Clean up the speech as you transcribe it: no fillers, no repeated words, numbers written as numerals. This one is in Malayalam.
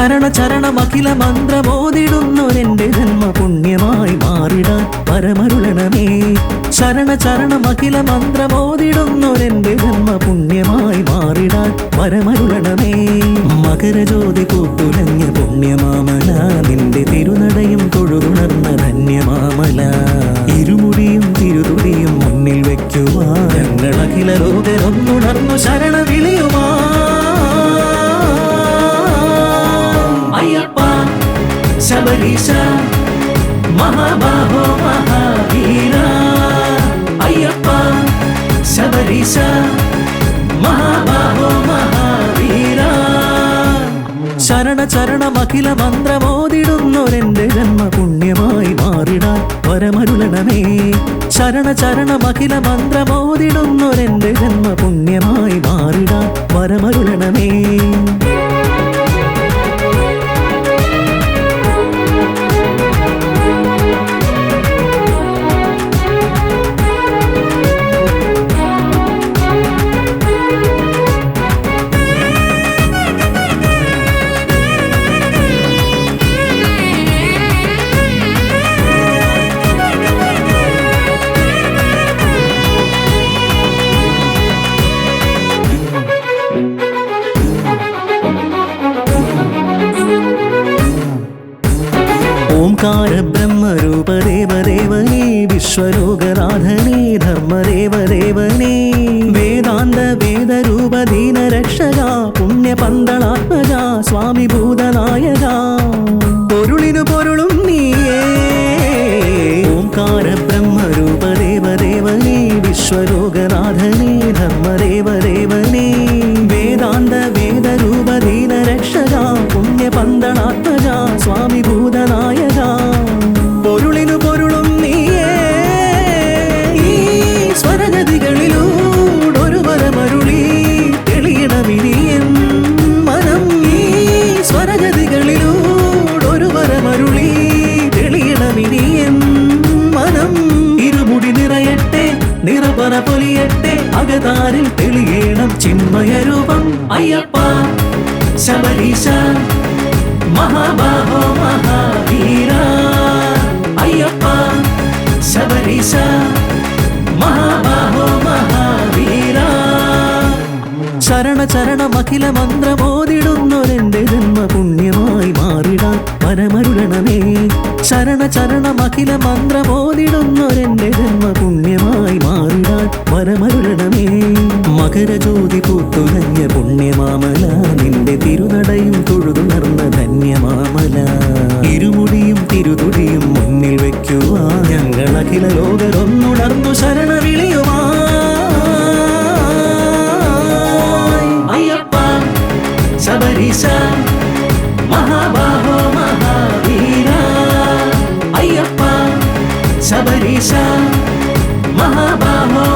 ചരണ ചരണമഖില മന്ത്രമോതിടുന്നൊരെന്റെ ജന്മ പുണ്യമായി മാറിടാൻ പരമരുളണമേ. ശരണ ചരണമഖില മന്ത്രമോതിടുന്നൊരെന്റെ ജന്മ പുണ്യമായി മാറിടാൻ പരമരുളണമേ. മകരജ്യോതി കൂട്ടുലഞ്ഞ പുണ്യമാമല, നിന്റെ തിരുനടയും തൊഴുതുണർന്ന ധന്യമാമല. ഇരുമുടിയും തിരുതുടിയും മുന്നിൽ വയ്ക്കുവാൻ ഞങ്ങളഖില ലോകരൊന്നുണർന്നു ശരണ വിളിയുമാ. അയ്യപ്പ ശബരീശ മഹാബാഹോ മഹാവീര. അയ്യപ്പ ശബരീശ മഹാബാഹോ മഹാവീര. ശരണ ചരണമഖില മന്ത്രമോതിടുന്നൊരെന്റെ ജന്മ പുണ്യമായി മാറിടാൻ പരമരുളണമേ. ശരണ ചരണമഖില മന്ത്രമോതിടുന്നൊരെന്റെ ജന്മ പുണ്യമായി മാറിടാൻ പരമരുളണമേ. ഓംകാര ബ്രഹ്മരൂപദേവദേവനേ, വിശ്വലോകനാഥനേ ധർമ്മദേവദേവനേ. വേദാന്ത വേദരൂപ ദീനരക്ഷക, പുണ്യപന്തളാത്മജ സ്വാമി ഭൂതനായക. പൊരുളിനു പൊരുളും നീയേ. ഓംകാര ബ്രഹ്മരൂപദേവദേവനേ, വിശ്വലോകനാഥനേ ധർമ്മദേവദേവനേ. വേദാന്ത വേദരൂപ ദീനരക്ഷക, പുണ്യപന്തളാത്മജ സ്വാമി ഭൂതനായക. പൊരുളിനു പൊരുളും നീയേ. ഈ സ്വരഗതികളിലൂടൊരു വരമരുളി തെളിയണമിനിയൻ മനം. ഈ സ്വരഗതികളിലൂടൊരു വരമരുളി തെളിയണമിനിയൻ മനം. ഇരുമുടി നിറയട്ടെ നിറപറ പൊലിയട്ടെ, അകതാരിൽ തെളിയണം ചിന്മയരൂപം. അയ്യപ്പ ശബരീശ മഹാബാഹോ മഹാവീര. അയ്യപ്പ ശബരീശ മഹാബാഹോ മഹാവീര. ശരണ ചരണമഖില മന്ത്രമോതിടുന്നൊരെന്റെ ജന്മ പുണ്യമായി മാറിടാൻ പരമരുളണമേ. ശരണ ചരണമഖില മന്ത്രമോതിടുന്നൊരെന്റെ ജന്മ പുണ്യമായി മാറിടാൻ പരമരുളണമേ. മകരജ്യോതി പൂത്തുലഞ്ഞ പുണ്യമാമല, നിന്റെ തിരുനടയും തൊഴുതുണർന്ന ധന്യമാമല. ഇരുമുടിയും തിരുതുടിയും മുന്നിൽ വയ്ക്കുവാൻ ഞങ്ങളഖില ലോകരൊന്നുണർന്നു ശരണ വിളിയുമാ. അയ്യപ്പ ശബരീശ മഹാബാഹോ മഹാവീര. അയ്യപ്പ ശബരീശ മഹാബാഹോ